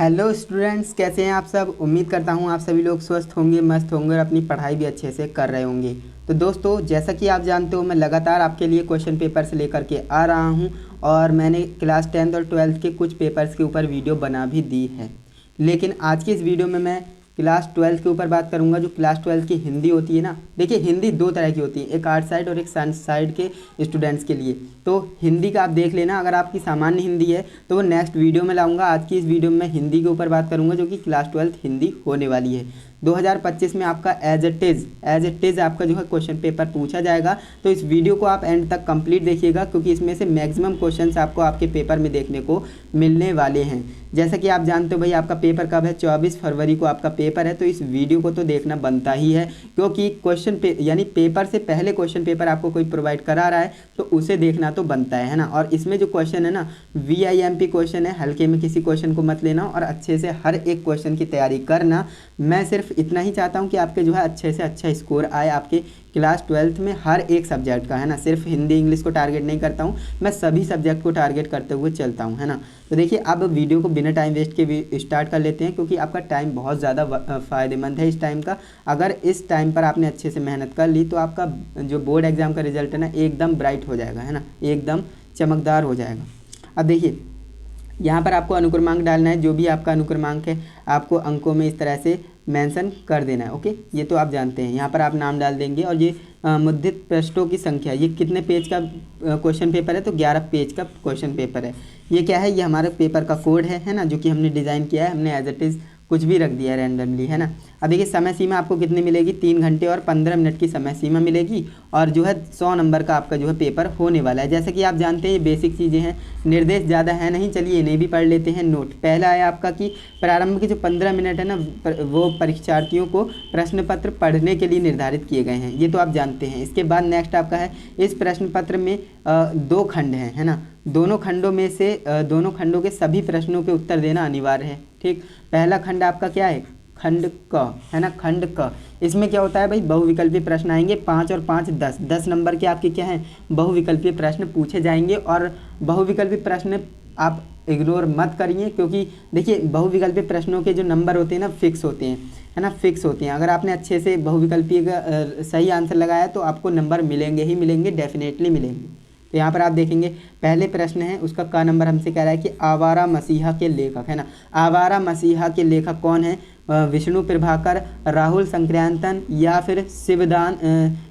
Hello students, कैसे हैं आप सब। उम्मीद करता हूं आप सभी लोग स्वस्थ होंगे, मस्त होंगे और अपनी पढ़ाई भी अच्छे से कर रहे होंगे। तो दोस्तों, जैसा कि आप जानते हो, मैं लगातार आपके लिए क्वेश्चन पेपर्स लेकर के आ रहा हूं और मैंने क्लास 10th और 12th के कुछ पेपर्स के ऊपर वीडियो बना भी दी है। लेकिन आज की इस वीडियो में मैं क्लास 12th के ऊपर बात करूंगा। जो क्लास 12th की हिंदी होती है ना, देखिए हिंदी दो तरह की होती है, एक आर्ट साइड और एक साइंस साइड के स्टूडेंट्स के लिए। तो हिंदी का आप देख लेना, अगर आपकी सामान्य हिंदी है तो वो नेक्स्ट वीडियो में लाऊंगा। आज की इस वीडियो में मैं हिंदी के ऊपर बात करूंगा, जो कि क्लास 12th हिंदी होने वाली है। 2025 में आपका एज इट इज़ आपका जो है क्वेश्चन पेपर पूछा जाएगा। तो इस वीडियो को आप एंड तक कंप्लीट देखिएगा, क्योंकि इसमें से मैक्सिमम क्वेश्चंस आपको आपके पेपर में देखने को मिलने वाले हैं। जैसा कि आप जानते हो भाई, आपका पेपर कब है, 24 फरवरी को आपका पेपर है। तो इस वीडियो को तो देखना बनता ही है, क्योंकि यानी पेपर से पहले क्वेश्चन पेपर आपको कोई प्रोवाइड करा रहा है तो उसे देखना तो बनता है ना। और इसमें जो क्वेश्चन है ना, VIMP क्वेश्चन है, हल्के में किसी क्वेश्चन को मत लेना और अच्छे से हर एक क्वेश्चन की तैयारी करना। मैं सिर्फ इतना ही चाहता हूँ कि आपके जो है अच्छे से अच्छा स्कोर आए आपके क्लास 12th में हर एक सब्जेक्ट का, है ना। सिर्फ हिंदी इंग्लिश को टारगेट नहीं करता हूँ, मैं सभी सब्जेक्ट को टारगेट करते हुए चलता हूँ, है ना। तो देखिए, अब वीडियो को बिना टाइम वेस्ट के स्टार्ट कर लेते हैं, क्योंकि आपका टाइम बहुत ज़्यादा फ़ायदेमंद है इस टाइम का। अगर इस टाइम पर आपने अच्छे से मेहनत कर ली तो आपका जो बोर्ड एग्ज़ाम का रिजल्ट है ना, एकदम ब्राइट हो जाएगा, है ना, एकदम चमकदार हो जाएगा। अब देखिए, यहाँ पर आपको अनुक्रमांक डालना है। जो भी आपका अनुक्रमांक है आपको अंकों में इस तरह से मेंशन कर देना है। ओके, ये तो आप जानते हैं। यहाँ पर आप नाम डाल देंगे और ये मुद्रित पृष्ठों की संख्या, ये कितने पेज का क्वेश्चन पेपर है, तो 11 पेज का क्वेश्चन पेपर है। ये क्या है, ये हमारे पेपर का कोड है ना, जो कि हमने डिज़ाइन किया है। हमने एज इट इज़ कुछ भी रख दिया है रैंडमली, है ना। अब देखिए, समय सीमा आपको कितनी मिलेगी, 3 घंटे और 15 मिनट की समय सीमा मिलेगी। और जो है 100 नंबर का आपका जो है पेपर होने वाला है। जैसे कि आप जानते हैं, ये बेसिक चीज़ें हैं, निर्देश ज़्यादा है नहीं। चलिए इन्हें भी पढ़ लेते हैं। नोट पहला है आपका कि प्रारंभ के जो 15 मिनट है ना, वो परीक्षार्थियों को प्रश्न पत्र पढ़ने के लिए निर्धारित किए गए हैं, ये तो आप जानते हैं। इसके बाद नेक्स्ट आपका है, इस प्रश्न पत्र में 2 खंड हैं, है ना। दोनों खंडों में से दोनों खंडों के सभी प्रश्नों के उत्तर देना अनिवार्य है। ठीक, पहला खंड आपका क्या है, खंड क, है ना, खंड क। इसमें क्या होता है भाई, बहुविकल्पीय प्रश्न आएंगे। 5 और 5 10 नंबर के आपके क्या हैं, बहुविकल्पीय प्रश्न पूछे जाएंगे। और बहुविकल्पीय प्रश्न आप इग्नोर मत करिए, क्योंकि देखिए बहुविकल्पीय प्रश्नों के जो नंबर होते हैं ना, फिक्स होते हैं, है ना, फिक्स होते हैं। अगर आपने अच्छे से बहुविकल्पीय का सही आंसर लगाया तो आपको नंबर मिलेंगे ही मिलेंगे, डेफिनेटली मिलेंगे। तो यहाँ पर आप देखेंगे, पहले प्रश्न है उसका क नंबर हमसे कह रहा है कि आवारा मसीहा के लेखक, है ना। आवारा मसीहा के लेखक कौन है, विष्णु प्रभाकर, राहुल संक्रांतन या फिर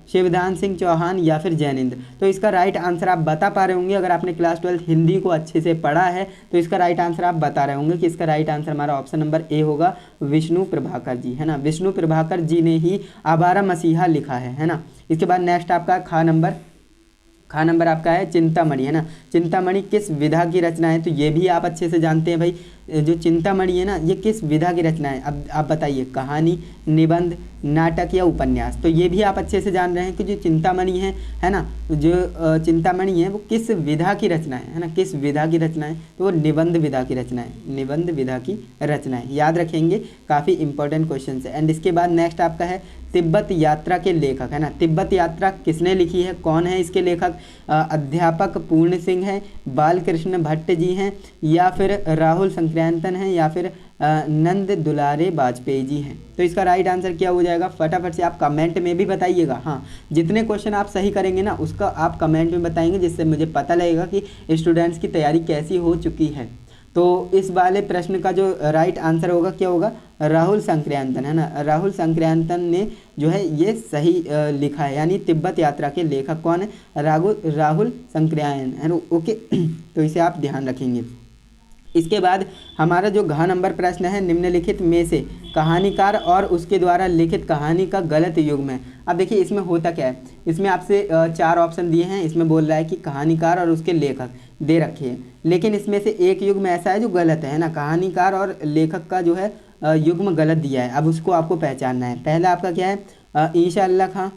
शिवदान सिंह चौहान या फिर जैनेंद्र। तो इसका राइट आंसर आप बता पा रहे होंगे। अगर आपने क्लास 12 हिंदी को अच्छे से पढ़ा है तो इसका राइट आंसर आप बता रहे होंगे कि इसका राइट आंसर हमारा ऑप्शन नंबर ए होगा, विष्णु प्रभाकर जी, है ना। विष्णु प्रभाकर जी ने ही आवारा मसीहा लिखा है ना। इसके बाद नेक्स्ट आपका खा नंबर आपका है चिंतामणि, है ना। चिंतामणि किस विधा की रचना है, तो ये भी आप अच्छे से जानते हैं भाई। जो चिंतामणि है ना, ये किस विधा की रचना है। अब आप बताइए, कहानी, निबंध, नाटक या उपन्यास। तो ये भी आप अच्छे से जान रहे हैं कि जो चिंतामणि है ना, जो चिंतामणि है वो किस विधा की रचना है ना, किस विधा की रचना है, तो वो निबंध विधा की रचना है, निबंध विधा की रचना है। याद रखेंगे, काफ़ी इंपॉर्टेंट क्वेश्चन है। एंड इसके बाद नेक्स्ट आपका है तिब्बत यात्रा के लेखक, है ना। तिब्बत यात्रा किसने लिखी है, कौन है इसके लेखक। अध्यापक पूर्ण सिंह है, बालकृष्ण भट्ट जी हैं, या फिर राहुल संक्रांतन हैं, या फिर नंद दुलारे वाजपेयी जी हैं। तो इसका राइट आंसर क्या हो जाएगा, फटाफट से आप कमेंट में भी बताइएगा। हाँ, जितने क्वेश्चन आप सही करेंगे ना, उसका आप कमेंट में बताएंगे, जिससे मुझे पता लगेगा कि स्टूडेंट्स की तैयारी कैसी हो चुकी है। तो इस वाले प्रश्न का जो राइट आंसर होगा क्या होगा, राहुल संक्रांतन, है ना। राहुल संक्रांतन ने जो है ये सही लिखा है, यानी तिब्बत यात्रा के लेखक कौन है, राहुल संक्रांतन, है ना। ओके, तो इसे आप ध्यान रखेंगे। इसके बाद हमारा जो घ नंबर प्रश्न है, निम्नलिखित में से कहानीकार और उसके द्वारा लिखित कहानी का गलत युग्म है। अब देखिए, इसमें होता क्या है, इसमें आपसे 4 ऑप्शन दिए हैं। इसमें बोल रहा है कि कहानीकार और उसके लेखक दे रखे हैं, लेकिन इसमें से एक युग्म ऐसा है जो गलत है ना। कहानीकार और लेखक का जो है युग्म गलत दिया है। अब उसको आपको पहचानना है। पहला आपका क्या है, ईशा अल्लाह खां,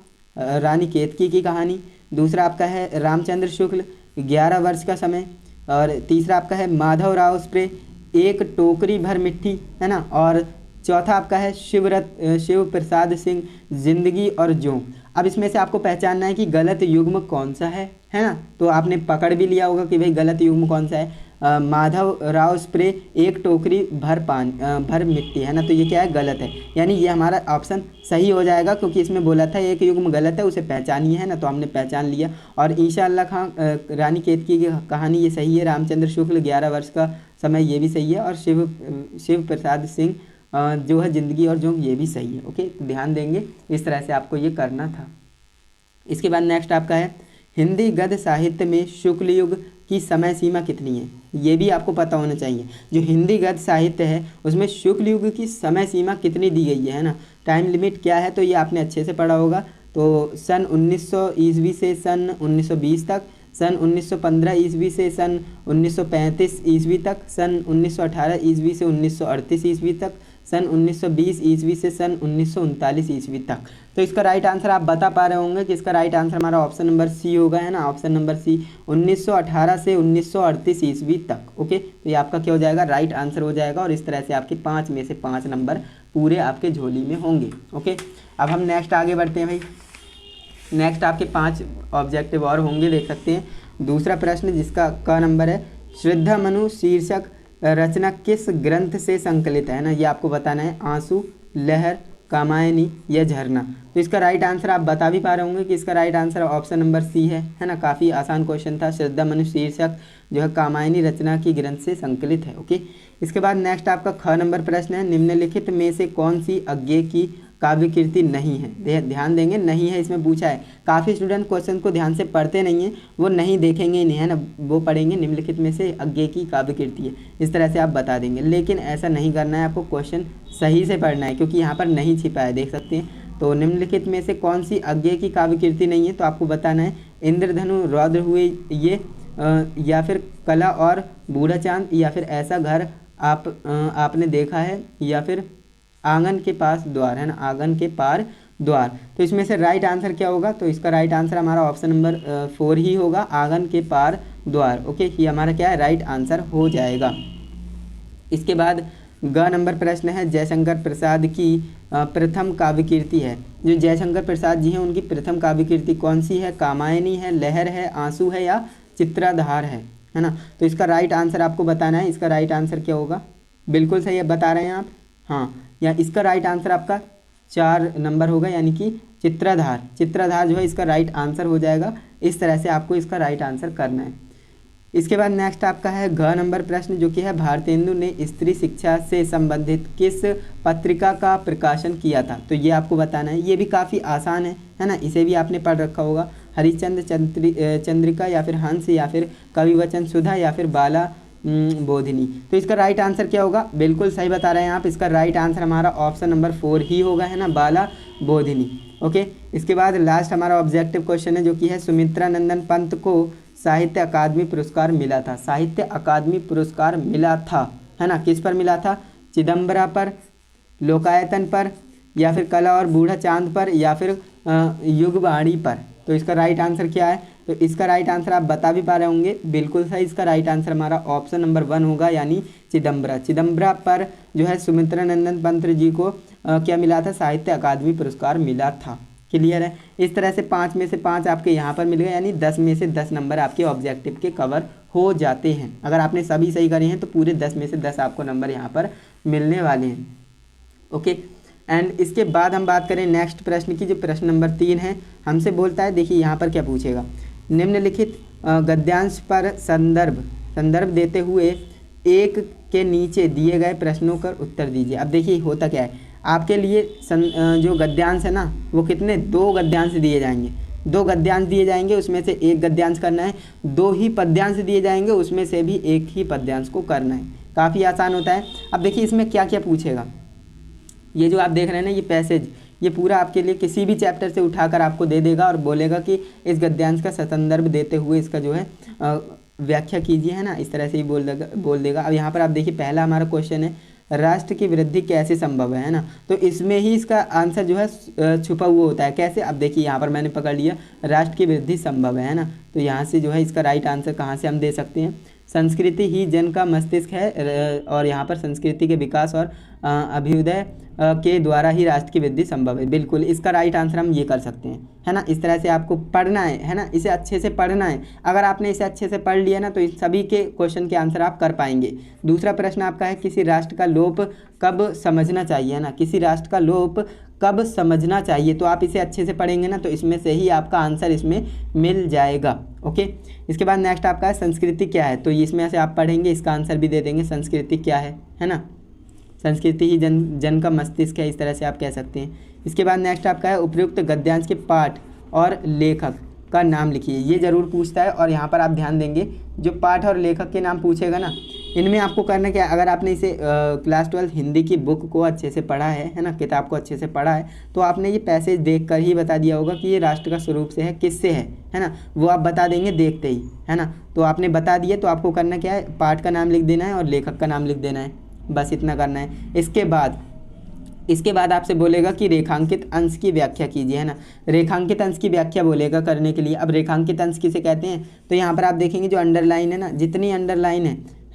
रानी केतकी की कहानी। दूसरा आपका है रामचंद्र शुक्ल, 11 वर्ष का समय। और तीसरा आपका है माधव राव स्प्रे, एक टोकरी भर मिट्टी, है ना। और चौथा आपका है शिव प्रसाद सिंह, जिंदगी और जोंक। अब इसमें से आपको पहचानना है कि गलत युग्म कौन सा है ना। तो आपने पकड़ भी लिया होगा कि भाई गलत युग्म कौन सा है। माधव राव स्प्रे एक टोकरी भर मिट्टी, है ना, तो ये क्या है, गलत है। यानी ये हमारा ऑप्शन सही हो जाएगा, क्योंकि इसमें बोला था एक युग्म गलत है, उसे पहचानिए, है ना, तो हमने पहचान लिया। और ईशा अल्लाह खां रानी केतकी की कहानी ये सही है। रामचंद्र शुक्ल 11 वर्ष का समय, ये भी सही है। और शिव प्रसाद सिंह जो है जिंदगी और जोंक, ये भी सही है। ओके, तो ध्यान देंगे, इस तरह से आपको ये करना था। इसके बाद नेक्स्ट आपका है हिंदी गद्य साहित्य में शुक्ल युग की समय सीमा कितनी है, ये भी आपको पता होना चाहिए। जो हिंदी गद्य साहित्य है उसमें शुक्ल युग की समय सीमा कितनी दी गई है ना, टाइम लिमिट क्या है, तो ये आपने अच्छे से पढ़ा होगा। तो सन 1900 ईस्वी से सन 1920 तक, सन 1915 ईस्वी से सन 1935 ईस्वी तक, सन 1918 ईस्वी से 1938 ईस्वी तक, सन 1920 ईस्वी से सन 1939 ईस्वी तक। तो इसका राइट आंसर आप बता पा रहे होंगे कि इसका राइट आंसर हमारा ऑप्शन नंबर सी होगा, है ना, ऑप्शन नंबर सी, 1918 से 1938 ईस्वी तक। ओके, तो ये आपका क्या हो जाएगा, राइट आंसर हो जाएगा। और इस तरह से आपके 5 में से 5 नंबर पूरे आपके झोली में होंगे। ओके, अब हम नेक्स्ट आगे बढ़ते हैं भाई। नेक्स्ट आपके 5 ऑब्जेक्टिव और होंगे, देख सकते हैं। दूसरा प्रश्न जिसका क नंबर है, श्रद्धा मनु शीर्षक रचना किस ग्रंथ से संकलित है ना, ये आपको बताना है। आंसू, लहर, कामायनी या झरना। तो इसका राइट आंसर आप बता भी पा रहे होंगे कि इसका right answer option number C है ना। काफ़ी आसान क्वेश्चन था। श्रद्धा मनु शीर्षक जो है कामायनी रचना की ग्रंथ से संकलित है। ओके, इसके बाद नेक्स्ट आपका ख नंबर प्रश्न है, निम्नलिखित में से कौन सी अज्ञे की काव्य कृति नहीं है। ध्यान देंगे, नहीं है इसमें पूछा है। काफ़ी स्टूडेंट क्वेश्चन को ध्यान से पढ़ते नहीं हैं, वो नहीं देखेंगे ही नहीं, है ना, वो पढ़ेंगे निम्नलिखित में से अज्ञे की काव्य कृति है, इस तरह से आप बता देंगे। लेकिन ऐसा नहीं करना है, आपको क्वेश्चन सही से पढ़ना है, क्योंकि यहाँ पर नहीं छिपा है, देख सकते हैं। तो निम्नलिखित में से कौन सी अज्ञे की काव्य कृति नहीं है, तो आपको बताना है इंद्रधनु, रौद्र हुए ये, या फिर कला और बूढ़ा चांद, या फिर ऐसा घर आपने देखा है, या फिर आंगन के पास द्वार, है ना, आंगन के पार द्वार। तो इसमें से राइट आंसर क्या होगा, तो इसका राइट आंसर हमारा ऑप्शन नंबर 4 ही होगा, आंगन के पार द्वार। ओके, ये हमारा क्या है, राइट आंसर हो जाएगा। इसके बाद ग नंबर प्रश्न है, जयशंकर प्रसाद की प्रथम काव्य कीर्ति है। जो जयशंकर प्रसाद जी हैं उनकी प्रथम काव्य कीर्ति कौन सी है, कामायनी है, लहर है, आंसू है या चित्राधार है ना। तो इसका राइट आंसर आपको बताना है। इसका राइट आंसर क्या होगा, बिल्कुल सही है, बता रहे हैं आप, हाँ, या इसका राइट आंसर आपका 4 नंबर होगा, यानी कि चित्राधार। चित्राधार जो है इसका राइट आंसर हो जाएगा। इस तरह से आपको इसका राइट आंसर करना है। इसके बाद नेक्स्ट आपका है घ नंबर प्रश्न, जो कि है भारतेंदु ने स्त्री शिक्षा से संबंधित किस पत्रिका का प्रकाशन किया था। तो ये आपको बताना है। ये भी काफ़ी आसान है ना, इसे भी आपने पढ़ रखा होगा। हरिश्चंद्र चंद्रिका, या फिर हंस, या फिर कविवचन सुधा, या फिर बाला बोधिनी। तो इसका राइट आंसर क्या होगा, बिल्कुल सही बता रहे हैं आप। इसका राइट आंसर हमारा ऑप्शन नंबर 4 ही होगा, है ना, बाला बोधिनी। ओके, इसके बाद लास्ट हमारा ऑब्जेक्टिव क्वेश्चन है, जो कि है सुमित्रा नंदन पंत को साहित्य अकादमी पुरस्कार मिला था। साहित्य अकादमी पुरस्कार मिला था, है ना, किस पर मिला था, चिदम्बरा पर, लोकायतन पर, या फिर कला और बूढ़ा चांद पर, या फिर युगवाणी पर। तो इसका राइट आंसर क्या है, तो इसका राइट आंसर आप बता भी पा रहे होंगे, बिल्कुल सही। इसका राइट आंसर हमारा ऑप्शन नंबर 1 होगा, यानी चिदम्बरा। चिदम्बरा पर जो है सुमित्रा नंदन पंत जी को क्या मिला था, साहित्य अकादमी पुरस्कार मिला था। क्लियर है। इस तरह से 5 में से 5 आपके यहाँ पर मिल गए, यानी 10 में से 10 नंबर आपके ऑब्जेक्टिव के कवर हो जाते हैं। अगर आपने सभी सही करे हैं तो पूरे 10 में से 10 आपको नंबर यहाँ पर मिलने वाले हैं। ओके, एंड इसके बाद हम बात करें नेक्स्ट प्रश्न की, जो प्रश्न नंबर 3 है। हमसे बोलता है, देखिए यहाँ पर क्या पूछेगा, निम्नलिखित गद्यांश पर संदर्भ देते हुए एक के नीचे दिए गए प्रश्नों का उत्तर दीजिए। अब देखिए होता क्या है, आपके लिए जो गद्यांश है ना, वो कितने, 2 गद्यांश दिए जाएंगे। 2 गद्यांश दिए जाएंगे, उसमें से एक गद्यांश करना है। 2 ही पद्यांश दिए जाएंगे, उसमें से भी एक ही पद्यांश को करना है। काफ़ी आसान होता है। अब देखिए इसमें क्या क्या पूछेगा। ये जो आप देख रहे हैं ना, ये पैसेज, ये पूरा आपके लिए किसी भी चैप्टर से उठाकर आपको दे देगा और बोलेगा कि इस गद्यांश का संदर्भ देते हुए इसका जो है व्याख्या कीजिए, है ना, इस तरह से ही बोल देगा। अब यहाँ पर आप देखिए, पहला हमारा क्वेश्चन है, राष्ट्र की वृद्धि कैसे संभव है ना। तो इसमें ही इसका आंसर जो है छुपा हुआ होता है। कैसे, अब देखिए यहाँ पर मैंने पकड़ लिया, राष्ट्र की वृद्धि संभव है ना। तो यहाँ से जो है इसका राइट आंसर कहाँ से हम दे सकते हैं, संस्कृति ही जन का मस्तिष्क है, और यहाँ पर संस्कृति के विकास और अभ्युदय के द्वारा ही राष्ट्र की वृद्धि संभव है। बिल्कुल इसका राइट आंसर हम ये कर सकते हैं, है ना। इस तरह से आपको पढ़ना है ना, इसे अच्छे से पढ़ना है। अगर आपने इसे अच्छे से पढ़ लिया ना तो इस सभी के क्वेश्चन के आंसर आप कर पाएंगे। दूसरा प्रश्न आपका है किसी राष्ट्र का लोप कब समझना चाहिए, है ना। किसी राष्ट्र का लोप कब समझना चाहिए, तो आप इसे अच्छे से पढ़ेंगे ना तो इसमें से ही आपका आंसर इसमें मिल जाएगा। ओके, इसके बाद नेक्स्ट आपका है संस्कृति क्या है, तो इसमें से आप पढ़ेंगे, इसका आंसर भी दे देंगे संस्कृति क्या है ना। संस्कृति ही जन का मस्तिष्क है, इस तरह से आप कह सकते हैं। इसके बाद नेक्स्ट आपका है उपयुक्त गद्यांश के पाठ और लेखक का नाम लिखिए, ये ज़रूर पूछता है। और यहाँ पर आप ध्यान देंगे जो पाठ और लेखक के नाम पूछेगा ना, इनमें आपको करना क्या है, अगर आपने इसे क्लास 12 हिंदी की बुक को अच्छे से पढ़ा है ना, किताब को अच्छे से पढ़ा है, तो आपने ये पैसेज देख कर ही बता दिया होगा कि ये राष्ट्र का स्वरूप से है, किससे है ना, वो आप बता देंगे देखते ही, है ना। तो आपने बता दिए, तो आपको करना क्या है, पाठ का नाम लिख देना है और लेखक का नाम लिख देना है, बस इतना करना है। इसके बाद आपसे बोलेगा कि रेखांकित अंश की व्याख्या कीजिए, है ना। रेखांकित अंश की व्याख्या बोलेगा करने के लिए। अब रेखांकित अंश किसे कहते हैं, तो यहाँ पर आप देखेंगे जो अंडरलाइन है ना, जितनी अंडरलाइन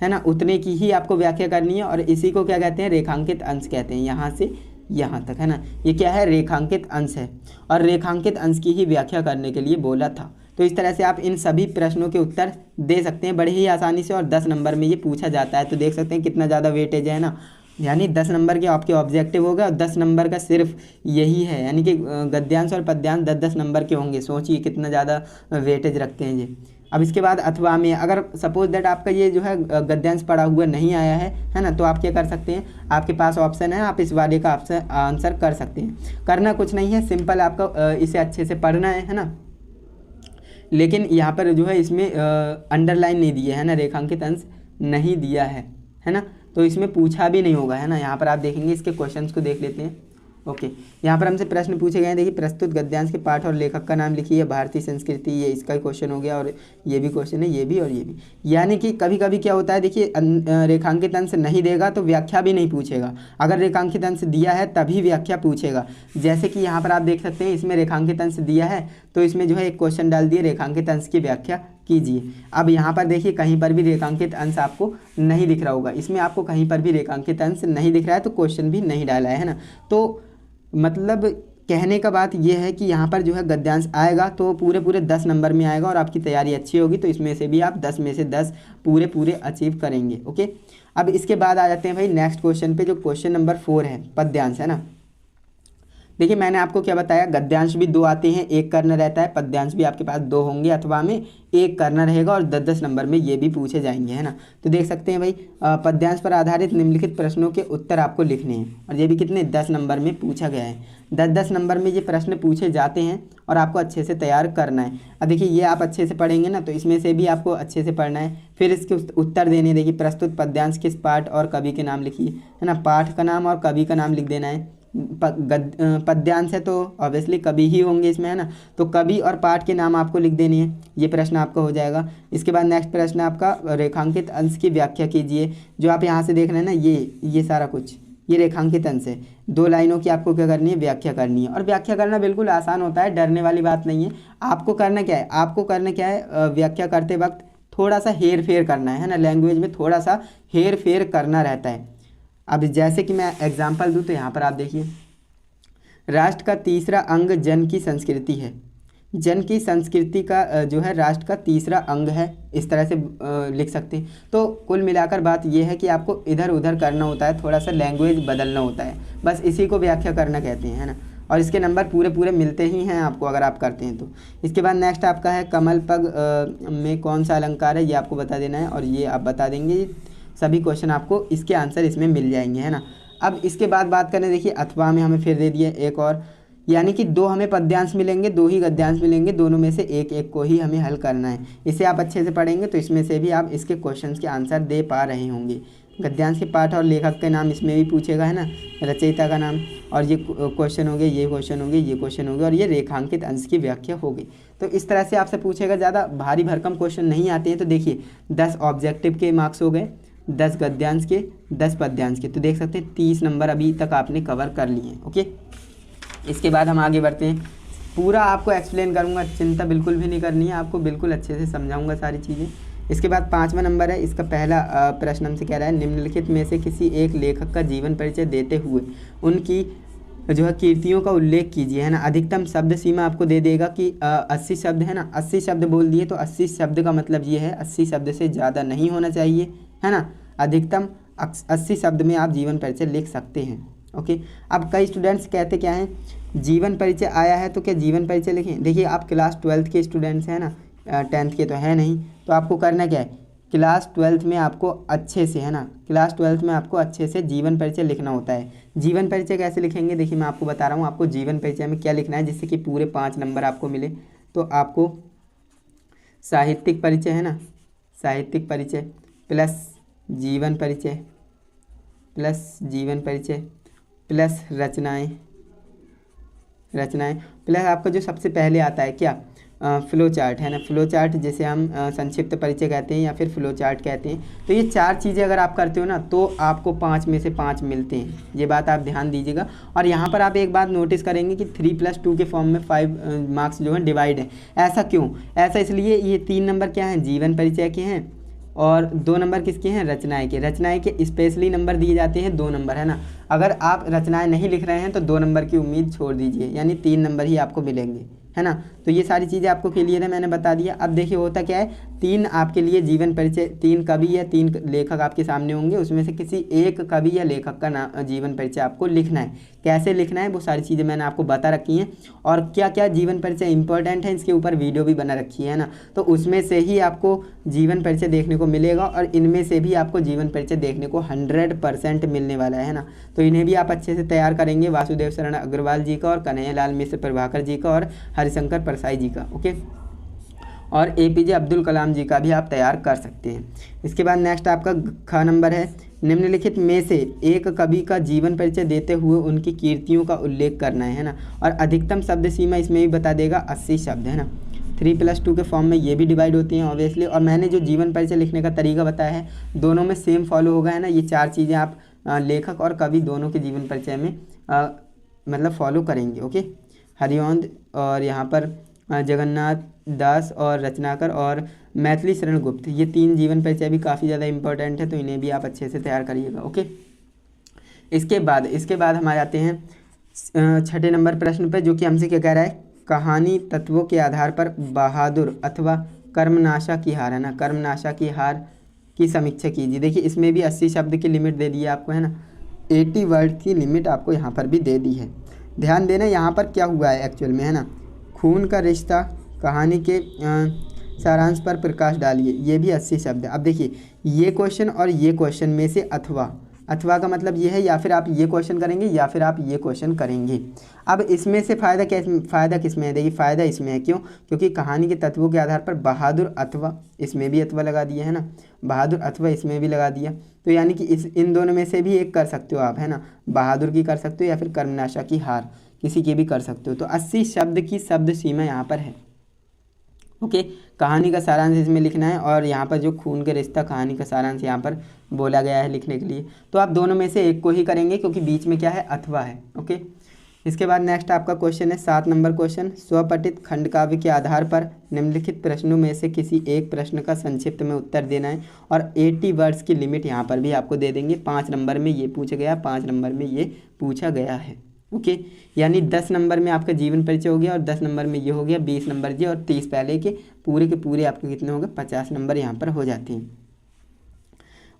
है ना, उतने की ही आपको व्याख्या करनी है। और इसी को क्या कहते हैं, रेखांकित अंश कहते हैं, यहाँ से यहाँ तक, है ना। ये क्या है, रेखांकित अंश है। और रेखांकित अंश की ही व्याख्या करने के लिए बोला था। तो इस तरह से आप इन सभी प्रश्नों के उत्तर दे सकते हैं बड़े ही आसानी से, और 10 नंबर में ये पूछा जाता है। तो देख सकते हैं कितना ज़्यादा वेटेज है ना, यानी 10 नंबर के आपके ऑब्जेक्टिव हो गए और 10 नंबर का सिर्फ यही है, यानी कि गद्यांश और पद्यांश 10-10 नंबर के होंगे। सोचिए कितना ज़्यादा वेटेज रखते हैं ये। अब इसके बाद अथवा में, अगर सपोज दैट आपका ये जो है गद्यांश पढ़ा हुआ नहीं आया है ना, तो आप क्या कर सकते हैं, आपके पास ऑप्शन है, आप इस वाले का आंसर कर सकते हैं। करना कुछ नहीं है, सिंपल आपका इसे अच्छे से पढ़ना है ना। लेकिन यहाँ पर जो है इसमें अंडरलाइन नहीं दिया है ना, रेखांकित अंश नहीं दिया है ना, तो इसमें पूछा भी नहीं होगा, है ना। यहाँ पर आप देखेंगे, इसके क्वेश्चंस को देख लेते हैं। ओके, यहाँ पर हमसे प्रश्न पूछे गए हैं, देखिए प्रस्तुत गद्यांश के पाठ और लेखक का नाम लिखिए, भारतीय संस्कृति, ये इसका क्वेश्चन हो गया, और ये भी क्वेश्चन है, ये भी और ये भी। यानी कि कभी कभी क्या होता है, देखिए रेखांकित अंश नहीं देगा तो व्याख्या भी नहीं पूछेगा, अगर रेखांकित अंश दिया है तभी व्याख्या पूछेगा। जैसे कि यहाँ पर आप देख सकते हैं, इसमें रेखांकित अंश दिया है, तो इसमें जो है एक क्वेश्चन डाल दिए, रेखांकित अंश की व्याख्या कीजिए। अब यहाँ पर देखिए कहीं पर भी रेखांकित अंश आपको नहीं दिख रहा होगा, इसमें आपको कहीं पर भी रेखांकित अंश नहीं दिख रहा है, तो क्वेश्चन भी नहीं डाला है ना। तो मतलब कहने का बात यह है कि यहाँ पर जो है गद्यांश आएगा तो पूरे 10 नंबर में आएगा, और आपकी तैयारी अच्छी होगी तो इसमें से भी आप 10 में से 10 पूरे अचीव करेंगे। ओके, अब इसके बाद आ जाते हैं भाई नेक्स्ट क्वेश्चन पे, जो क्वेश्चन नंबर 4 है, पद्यांश, है ना। देखिए मैंने आपको क्या बताया, गद्यांश भी 2 आते हैं, एक करना रहता है, पद्यांश भी आपके पास 2 होंगे, अथवा में एक करना रहेगा, और 10-10 नंबर में ये भी पूछे जाएंगे, है ना। तो देख सकते हैं भाई, पद्यांश पर आधारित निम्नलिखित प्रश्नों के उत्तर आपको लिखने हैं, और ये भी कितने 10 नंबर में पूछा गया है। 10-10 नंबर में ये प्रश्न पूछे जाते हैं और आपको अच्छे से तैयार करना है। अब देखिए ये आप अच्छे से पढ़ेंगे ना, तो इसमें से भी आपको अच्छे से पढ़ना है, फिर इसके उत्तर देने। देखिए प्रस्तुत पद्यांश किस पाठ और कवि के नाम लिखिए, है ना। पाठ का नाम और कवि का नाम लिख देना है। पद्यांश है तो ऑब्वियसली कवि ही होंगे इसमें, है ना, तो कवि और पाठ के नाम आपको लिख देनी है, ये प्रश्न आपका हो जाएगा। इसके बाद नेक्स्ट प्रश्न आपका, रेखांकित अंश की व्याख्या कीजिए। जो आप यहाँ से देख रहे हैं ना, ये सारा कुछ ये रेखांकित अंश है, 2 लाइनों की आपको क्या करनी है, व्याख्या करनी है। और व्याख्या करना बिल्कुल आसान होता है, डरने वाली बात नहीं है। आपको करना क्या है, व्याख्या करते वक्त थोड़ा सा हेर फेर करना है ना, लैंग्वेज में थोड़ा सा हेर फेर करना रहता है। अब जैसे कि मैं एग्जांपल दूं तो यहाँ पर आप देखिए, राष्ट्र का तीसरा अंग जन की संस्कृति है। जन की संस्कृति का जो है राष्ट्र का तीसरा अंग है, इस तरह से लिख सकते हैं। तो कुल मिलाकर बात यह है कि आपको इधर उधर करना होता है, थोड़ा सा लैंग्वेज बदलना होता है, बस इसी को व्याख्या करना कहते हैं, है ना। और इसके नंबर पूरे मिलते ही हैं आपको अगर आप करते हैं तो। इसके बाद नेक्स्ट आपका है, कमल पग में कौन सा अलंकार है, ये आपको बता देना है, और ये आप बता देंगे। सभी क्वेश्चन आपको इसके आंसर इसमें मिल जाएंगे, है ना। अब इसके बाद बात करें, देखिए अथवा में हमें फिर दे दिए एक और, यानी कि 2 हमें पद्यांश मिलेंगे, 2 ही गद्यांश मिलेंगे, दोनों में से एक को ही हमें हल करना है। इसे आप अच्छे से पढ़ेंगे तो इसमें से भी आप इसके क्वेश्चंस के आंसर दे पा रहे होंगे। गद्यांश के पाठ और लेखक के नाम इसमें भी पूछेगा, है ना, रचयिता का नाम, और ये क्वेश्चन हो गए, ये क्वेश्चन हो गए, ये क्वेश्चन हो गए, और ये रेखांकित अंश की व्याख्या हो गई। तो इस तरह से आपसे पूछेगा, ज़्यादा भारी भरकम क्वेश्चन नहीं आते हैं। तो देखिए 10 ऑब्जेक्टिव के मार्क्स हो गए, 10 गद्यांश के, 10 पद्यांश के, तो देख सकते हैं 30 नंबर अभी तक आपने कवर कर लिए हैं। ओके, इसके बाद हम आगे बढ़ते हैं। पूरा आपको एक्सप्लेन करूंगा, चिंता बिल्कुल भी नहीं करनी है, आपको बिल्कुल अच्छे से समझाऊंगा सारी चीज़ें। इसके बाद 5वां नंबर है, इसका पहला प्रश्न हमसे कह रहा है निम्नलिखित में से किसी एक लेखक का जीवन परिचय देते हुए उनकी जो है कीर्तियों का उल्लेख कीजिए, है ना। अधिकतम शब्द सीमा आपको दे देगा कि 80 शब्द, है ना। 80 शब्द बोल दिए तो 80 शब्द का मतलब ये है 80 शब्द से ज़्यादा नहीं होना चाहिए, है ना। अधिकतम 80 शब्द में आप जीवन परिचय लिख सकते हैं। ओके, अब कई स्टूडेंट्स कहते क्या हैं, जीवन परिचय आया है तो क्या जीवन परिचय लिखें। देखिए आप क्लास 12th के स्टूडेंट्स हैं ना, 10th के तो है नहीं, तो आपको करना क्या है, क्लास 12th में आपको अच्छे से, है ना, क्लास 12th में आपको अच्छे से जीवन परिचय लिखना होता है। जीवन परिचय कैसे लिखेंगे, देखिए मैं आपको बता रहा हूँ आपको जीवन परिचय में क्या लिखना है जिससे कि पूरे 5 नंबर आपको मिले। तो आपको साहित्यिक परिचय, है ना, साहित्यिक परिचय प्लस जीवन परिचय प्लस जीवन परिचय प्लस रचनाएं प्लस आपका जो सबसे पहले आता है क्या, फ्लो चार्ट, है ना। फ्लो चार्ट जिसे हम संक्षिप्त परिचय कहते हैं या फिर फ्लो चार्ट कहते हैं। तो ये 4 चीज़ें अगर आप करते हो ना तो आपको 5 में से 5 मिलते हैं, ये बात आप ध्यान दीजिएगा। और यहाँ पर आप एक बात नोटिस करेंगे कि 3+2 के फॉर्म में 5 मार्क्स जो है डिवाइड है। ऐसा क्यों, ऐसा इसलिए ये 3 नंबर क्या हैं, जीवन परिचय के हैं और 2 नंबर किसके हैं, रचनाएं के। रचनाएं के स्पेशली नंबर दिए जाते हैं 2 नंबर, है ना। अगर आप रचनाएं नहीं लिख रहे हैं तो 2 नंबर की उम्मीद छोड़ दीजिए, यानी 3 नंबर ही आपको मिलेंगे, है ना। तो ये सारी चीज़ें आपको क्लियर है, मैंने बता दिया। अब देखिए होता क्या है, 3 आपके लिए जीवन परिचय, 3 कवि या 3 लेखक आपके सामने होंगे, उसमें से किसी एक कवि या लेखक का नाम जीवन परिचय आपको लिखना है। कैसे लिखना है वो सारी चीज़ें मैंने आपको बता रखी हैं, और क्या क्या जीवन परिचय इंपॉर्टेंट है इसके ऊपर वीडियो भी बना रखी है ना। तो उसमें से ही आपको जीवन परिचय देखने को मिलेगा और इनमें से भी आपको जीवन परिचय देखने को 100% मिलने वाला है ना। तो इन्हें भी आप अच्छे से तैयार करेंगे, वासुदेव शरण अग्रवाल जी का और कन्हैयालाल मिश्र प्रभाकर जी का और हरिशंकर परसाई जी का, ओके। और APJ अब्दुल कलाम जी का भी आप तैयार कर सकते हैं। इसके बाद नेक्स्ट आपका ख नंबर है, निम्नलिखित में से एक कवि का जीवन परिचय देते हुए उनकी कीर्तियों का उल्लेख करना है ना। और अधिकतम शब्द सीमा इसमें भी बता देगा 80 शब्द, है ना। 3+2 के फॉर्म में ये भी डिवाइड होती हैं ऑब्वियसली। और मैंने जो जीवन परिचय लिखने का तरीका बताया है दोनों में सेम फॉलो होगा, है ना। ये 4 चीज़ें आप लेखक और कवि दोनों के जीवन परिचय में मतलब फॉलो करेंगे, ओके। हरिओंद और यहाँ पर जगन्नाथ दास और रचनाकर और मैथिली शरण गुप्त, ये 3 जीवन परिचय भी काफ़ी ज़्यादा इंपॉर्टेंट है, तो इन्हें भी आप अच्छे से तैयार करिएगा, ओके। इसके बाद हम आ जाते हैं 6ठे नंबर प्रश्न पर, जो कि हमसे क्या कह रहा है, कहानी तत्वों के आधार पर बहादुर अथवा कर्मनाशा की हार, है ना, कर्मनाशा की हार की समीक्षा कीजिए। देखिए इसमें भी 80 शब्द की लिमिट दे दी है आपको, है ना। 80 वर्ड की लिमिट आपको यहाँ पर भी दे दी है। ध्यान देना यहाँ पर क्या हुआ है एक्चुअल में, है ना। खून का रिश्ता, कहानी के सारांश पर प्रकाश डालिए, ये भी 80 शब्द है। अब देखिए ये क्वेश्चन और ये क्वेश्चन में से अथवा का मतलब ये है या फिर आप ये क्वेश्चन करेंगे या फिर आप ये क्वेश्चन करेंगे। अब इसमें से फ़ायदा किस में है, देखिए फ़ायदा इसमें है, क्यों, क्योंकि कहानी के तत्वों के आधार पर बहादुर अथवा, इसमें भी अथवा लगा दिया, है ना, बहादुर अथवा इसमें भी लगा दिया। तो यानी कि इन दोनों में से भी एक कर सकते हो आप, है ना, बहादुर की कर सकते हो या फिर कर्मनाशा की हार, किसी की भी कर सकते हो। तो 80 शब्द की शब्द सीमा यहाँ पर है, ओके। कहानी का सारांश इसमें लिखना है और यहाँ पर जो खून के रिश्ता कहानी का सारांश यहाँ पर बोला गया है लिखने के लिए। तो आप दोनों में से एक को ही करेंगे क्योंकि बीच में क्या है, अथवा है, ओके। इसके बाद नेक्स्ट आपका क्वेश्चन है 7 नंबर क्वेश्चन, स्वपठित खंडकाव्य के आधार पर निम्नलिखित प्रश्नों में से किसी एक प्रश्न का संक्षिप्त में उत्तर देना है। और 80 वर्ड्स की लिमिट यहाँ पर भी आपको दे देंगे। 5 नंबर में ये पूछा गया, 5 नंबर में ये पूछा गया है, ओके। यानी 10 नंबर में आपका जीवन परिचय हो गया और 10 नंबर में ये हो गया, 20 नंबर जी, और 30 पहले के पूरे आपके कितने हो गए, 50 नंबर यहाँ पर हो जाते हैं,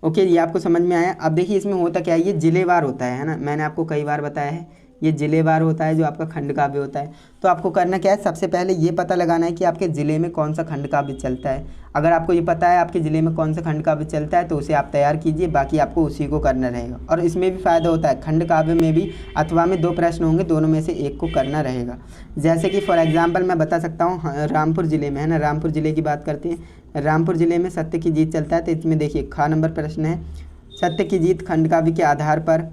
ओके। ये आपको समझ में आया। अब देखिए इसमें होता क्या है, ये जिलेवार होता है ना, मैंने आपको कई बार बताया है, ये जिलेवार होता है जो आपका खंड काव्य होता है। तो आपको करना क्या है, सबसे पहले ये पता लगाना है कि आपके ज़िले में कौन सा खंड काव्य चलता है। अगर आपको ये पता है आपके ज़िले में कौन सा खंड काव्य चलता है तो उसे आप तैयार कीजिए, बाकी आपको उसी को करना रहेगा। और इसमें भी फ़ायदा होता है, खंड काव्य में भी अथवा में 2 प्रश्न होंगे, दोनों में से एक को करना रहेगा। जैसे कि फॉर एग्जाम्पल मैं बता सकता हूँ रामपुर ज़िले में, है ना, रामपुर ज़िले की बात करते हैं। रामपुर ज़िले में सत्य की जीत चलता है, तो इसमें देखिए ख नंबर प्रश्न है, सत्य की जीत खंड काव्य के आधार पर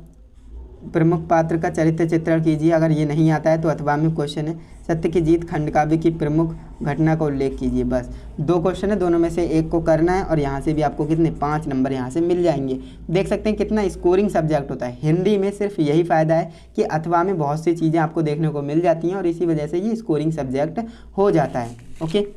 प्रमुख पात्र का चरित्र चित्रण कीजिए। अगर ये नहीं आता है तो अथवा में क्वेश्चन है, सत्य की जीत खंड काव्य की प्रमुख घटना का उल्लेख कीजिए। बस 2 क्वेश्चन है, दोनों में से एक को करना है और यहाँ से भी आपको कितने 5 नंबर यहाँ से मिल जाएंगे। देख सकते हैं कितना स्कोरिंग सब्जेक्ट होता है। हिंदी में सिर्फ यही फ़ायदा है कि अथवा में बहुत सी चीज़ें आपको देखने को मिल जाती हैं और इसी वजह से ये स्कोरिंग सब्जेक्ट हो जाता है, ओके।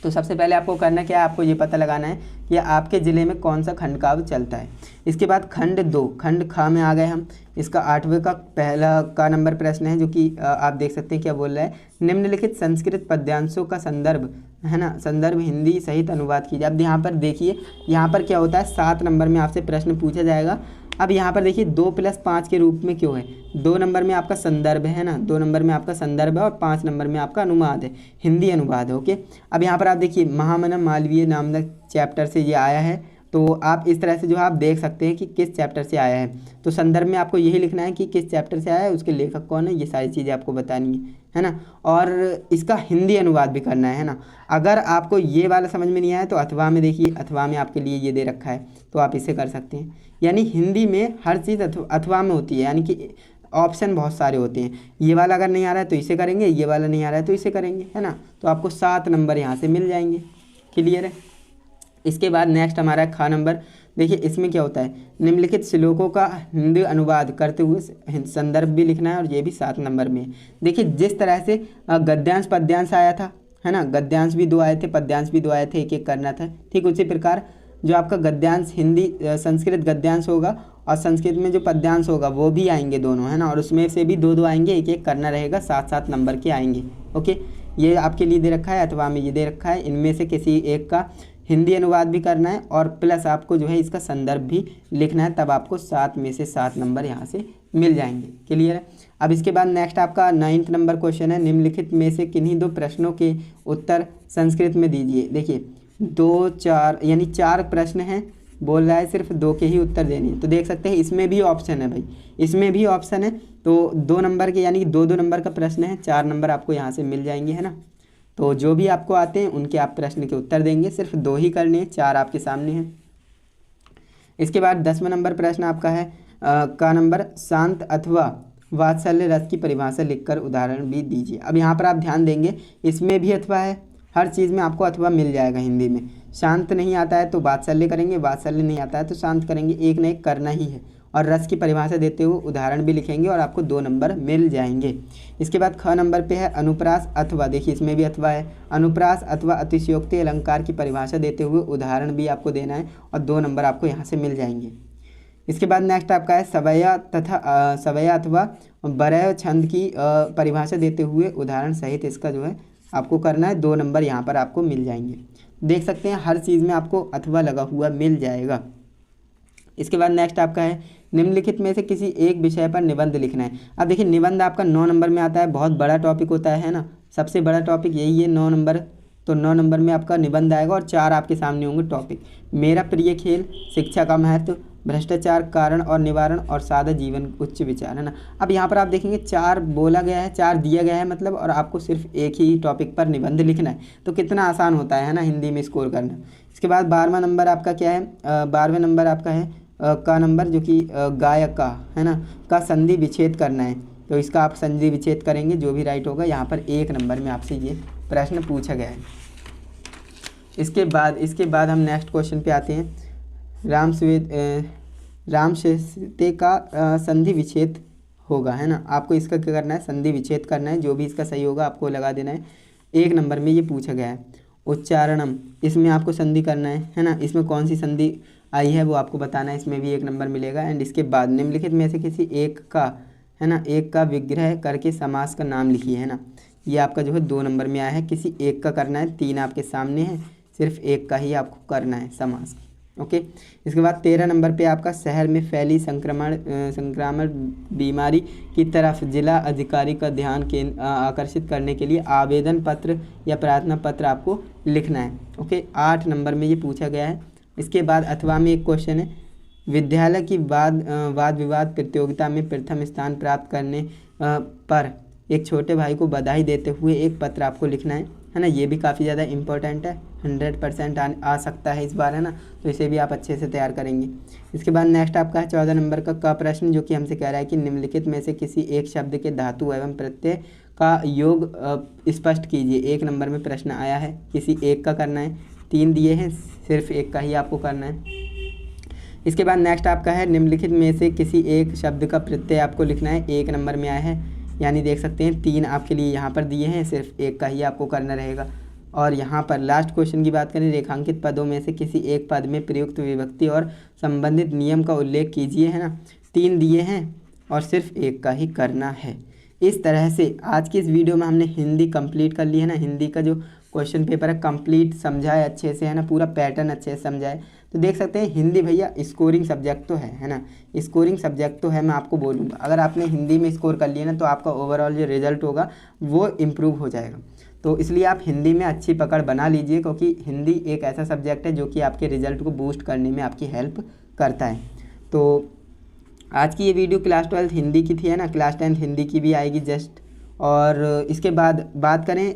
तो सबसे पहले आपको करना क्या है, आपको ये पता लगाना है कि आपके ज़िले में कौन सा खंड काव्य चलता है। इसके बाद खंड 2 खंड ख में आ गए हम। इसका 8वें का पहला का नंबर प्रश्न है, जो कि आप देख सकते हैं क्या बोल रहा है, निम्नलिखित संस्कृत पद्यांशों का संदर्भ, है ना, संदर्भ हिंदी सहित अनुवाद कीजिए। अब यहाँ पर देखिए, यहाँ पर क्या होता है, 7 नंबर में आपसे प्रश्न पूछा जाएगा। अब यहाँ पर देखिए 2+5 के रूप में क्यों है, 2 नंबर में आपका संदर्भ है ना, 2 नंबर में आपका संदर्भ है और 5 नंबर में आपका अनुवाद है, हिंदी अनुवाद है। ओके, अब यहाँ पर आप देखिए महामना मालवीय नामक चैप्टर से ये आया है, तो आप इस तरह से जो है आप देख सकते हैं कि किस चैप्टर से आया है। तो संदर्भ में आपको यही लिखना है कि किस चैप्टर से आया है, उसके लेखक कौन है, ये सारी चीज़ें आपको बतानी है ना, और इसका हिंदी अनुवाद भी करना है ना। अगर आपको ये वाला समझ में नहीं आया तो अथवा में देखिए, अथवा में आपके लिए ये दे रखा है, तो आप इसे कर सकते हैं। यानी हिंदी में हर चीज़ अथवा में होती है, यानी कि ऑप्शन बहुत सारे होते हैं। ये वाला अगर नहीं आ रहा है तो इसे करेंगे, ये वाला नहीं आ रहा है तो इसे करेंगे, है ना। तो आपको 7 नंबर यहाँ से मिल जाएंगे। क्लियर है। इसके बाद नेक्स्ट हमारा ख नंबर, देखिए इसमें क्या होता है, निम्नलिखित श्लोकों का हिंदी अनुवाद करते हुए संदर्भ भी लिखना है, और ये भी 7 नंबर में है। देखिए जिस तरह से गद्यांश पद्यांश आया था, है ना, गद्यांश भी 2 आए थे, पद्यांश भी 2 आए थे, एक एक करना था, ठीक उसी प्रकार जो आपका गद्यांश हिंदी संस्कृत गद्यांश होगा और संस्कृत में जो पद्यांश होगा वो भी आएंगे दोनों, है ना, और उसमें से भी 2-2 आएंगे, एक एक करना रहेगा, 7-7 नंबर के आएंगे। ओके, ये आपके लिए दे रखा है, अथवा में ये दे रखा है, इनमें से किसी एक का हिंदी अनुवाद भी करना है और प्लस आपको जो है इसका संदर्भ भी लिखना है, तब आपको 7 में से 7 नंबर यहाँ से मिल जाएंगे। क्लियर है। अब इसके बाद नेक्स्ट आपका 9th नंबर क्वेश्चन है, निम्नलिखित में से किन्हीं 2 प्रश्नों के उत्तर संस्कृत में दीजिए। देखिए 2, 4 यानी 4 प्रश्न हैं, बोल रहा है सिर्फ 2 के ही उत्तर देने। तो देख सकते हैं इसमें भी ऑप्शन है भाई, इसमें भी ऑप्शन है, तो 2 नंबर के यानी कि 2-2 नंबर का प्रश्न है, 4 नंबर आपको यहाँ से मिल जाएंगे, है ना। तो जो भी आपको आते हैं उनके आप प्रश्न के उत्तर देंगे, सिर्फ 2 ही करने हैं, 4 आपके सामने हैं। इसके बाद 10वां नंबर प्रश्न आपका है का नंबर, शांत अथवा वात्सल्य रस की परिभाषा लिखकर उदाहरण भी दीजिए। अब यहाँ पर आप ध्यान देंगे, इसमें भी अथवा है, हर चीज़ में आपको अथवा मिल जाएगा हिंदी में। शांत नहीं आता है तो वात्सल्य करेंगे, वात्सल्य नहीं आता है तो शांत करेंगे, एक न एक करना ही है, और रस की परिभाषा देते हुए उदाहरण भी लिखेंगे और आपको 2 नंबर मिल जाएंगे। इसके बाद ख नंबर पे है अनुप्रास अथवा, देखिए इसमें भी अथवा है, अनुप्रास अथवा अतिशयोक्ति अलंकार की परिभाषा देते हुए उदाहरण भी आपको देना है और 2 नंबर आपको यहाँ से मिल जाएंगे। इसके बाद नेक्स्ट आपका है सवया तथा सवया अथवा बरय छंद की परिभाषा देते हुए उदाहरण सहित इसका जो है आपको करना है, 2 नंबर यहाँ पर आपको मिल जाएंगे। देख सकते हैं हर चीज़ में आपको अथवा लगा हुआ मिल जाएगा। इसके बाद नेक्स्ट आपका है, निम्नलिखित में से किसी एक विषय पर निबंध लिखना है। अब देखिए निबंध आपका 9 नंबर में आता है, बहुत बड़ा टॉपिक होता है ना, सबसे बड़ा टॉपिक यही है 9 नंबर। तो 9 नंबर में आपका निबंध आएगा और 4 आपके सामने होंगे टॉपिक, मेरा प्रिय खेल, शिक्षा का महत्व, भ्रष्टाचार कारण और निवारण, और सादा जीवन उच्च विचार, है ना। अब यहाँ पर आप देखेंगे 4 बोला गया है, 4 दिया गया है मतलब, और आपको सिर्फ एक ही टॉपिक पर निबंध लिखना है, तो कितना आसान होता है ना हिंदी में स्कोर करना। इसके बाद 12वां नंबर आपका क्या है, 12वें नंबर आपका है का नंबर, जो कि गायक का, है ना, का संधि विच्छेद करना है। तो इसका आप संधि विच्छेद करेंगे, जो भी राइट होगा। यहाँ पर 1 नंबर में आपसे ये प्रश्न पूछा गया है। इसके बाद हम नेक्स्ट क्वेश्चन पे आते हैं, राम श्वेते का संधि विच्छेद होगा, है ना। आपको इसका क्या करना है, संधि विच्छेद करना है, जो भी इसका सही होगा आपको लगा देना है। 1 नंबर में ये पूछा गया है। उच्चारणम, इसमें आपको संधि करना है ना, इसमें कौन सी संधि आई है वो आपको बताना है, इसमें भी 1 नंबर मिलेगा। एंड इसके बाद निम्नलिखित में से किसी एक का, है ना, एक का विग्रह करके समास का नाम लिखिए, है ना। ये आपका जो है 2 नंबर में आया है, किसी एक का करना है, 3 आपके सामने है, सिर्फ एक का ही आपको करना है समास। ओके। इसके बाद 13 नंबर पे आपका, शहर में फैली संक्रामक बीमारी की तरफ जिला अधिकारी का ध्यान आकर्षित करने के लिए आवेदन पत्र या प्रार्थना पत्र आपको लिखना है। ओके, 8 नंबर में ये पूछा गया है। इसके बाद अथवा में एक क्वेश्चन है, विद्यालय की वाद विवाद प्रतियोगिता में प्रथम स्थान प्राप्त करने पर एक छोटे भाई को बधाई देते हुए एक पत्र आपको लिखना है ना। ये भी काफ़ी ज़्यादा इंपॉर्टेंट है, 100% आ सकता है इस बार, है ना, तो इसे भी आप अच्छे से तैयार करेंगे। इसके बाद नेक्स्ट आपका है 14 नंबर का प्रश्न, जो कि हमसे कह रहा है कि निम्नलिखित में से किसी एक शब्द के धातु एवं प्रत्यय का योग स्पष्ट कीजिए। 1 नंबर में प्रश्न आया है, किसी एक का करना है, 3 दिए हैं, सिर्फ एक का ही आपको करना है। इसके बाद नेक्स्ट आपका है, निम्नलिखित में से किसी एक शब्द का प्रत्यय आपको लिखना है। 1 नंबर में आया है, यानी देख सकते हैं 3 आपके लिए यहाँ पर दिए हैं, सिर्फ एक का ही आपको करना रहेगा। और यहाँ पर लास्ट क्वेश्चन की बात करें, रेखांकित पदों में से किसी एक पद में प्रयुक्त विभक्ति और संबंधित नियम का उल्लेख कीजिए, है ना। 3 दिए हैं और सिर्फ एक का ही करना है। इस तरह से आज की इस वीडियो में हमने हिंदी कंप्लीट कर ली है ना। हिंदी का जो क्वेश्चन पेपर है कंप्लीट समझा है अच्छे से, है ना। पूरा पैटर्न अच्छे से समझा है। तो देख सकते हैं हिंदी भैया स्कोरिंग सब्जेक्ट तो है ना। स्कोरिंग सब्जेक्ट तो है, मैं आपको बोलूँगा अगर आपने हिंदी में स्कोर कर लिया ना तो आपका ओवरऑल जो रिजल्ट होगा वो इम्प्रूव हो जाएगा। तो इसलिए आप हिंदी में अच्छी पकड़ बना लीजिए, क्योंकि हिंदी एक ऐसा सब्जेक्ट है जो कि आपके रिजल्ट को बूस्ट करने में आपकी हेल्प करता है। तो आज की ये वीडियो क्लास 12 हिंदी की थी, है ना। क्लास 10 हिंदी की भी आएगी जस्ट। और इसके बाद बात करें,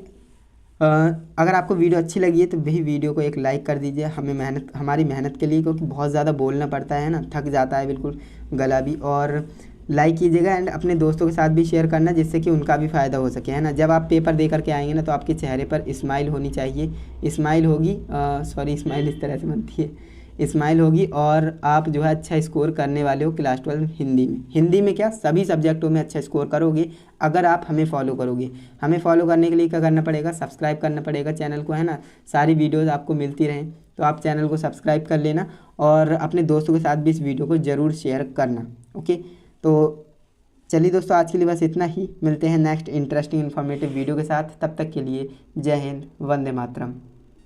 अगर आपको वीडियो अच्छी लगी है तो वही वीडियो को एक लाइक कर दीजिए हमारी मेहनत के लिए, क्योंकि बहुत ज़्यादा बोलना पड़ता है ना, थक जाता है बिल्कुल गला भी। और लाइक कीजिएगा एंड अपने दोस्तों के साथ भी शेयर करना, जिससे कि उनका भी फ़ायदा हो सके, है ना। जब आप पेपर दे करके आएंगे ना तो आपके चेहरे पर स्माइल होनी चाहिए। स्माइल होगी, सॉरी स्माइल इस तरह से बनती है, स्माइल होगी और आप जो है अच्छा स्कोर करने वाले हो क्लास 12 हिंदी में। हिंदी में क्या, सभी सब्जेक्टों में अच्छा स्कोर करोगे अगर आप हमें फॉलो करोगे। हमें फॉलो करने के लिए क्या करना पड़ेगा, सब्सक्राइब करना पड़ेगा चैनल को, है ना। सारी वीडियोज़ आपको मिलती रहें तो आप चैनल को सब्सक्राइब कर लेना और अपने दोस्तों के साथ भी इस वीडियो को ज़रूर शेयर करना। ओके, तो चलिए दोस्तों, आज के लिए बस इतना ही। मिलते हैं नेक्स्ट इंटरेस्टिंग इन्फॉर्मेटिव वीडियो के साथ। तब तक के लिए जय हिंद, वंदे मातरम।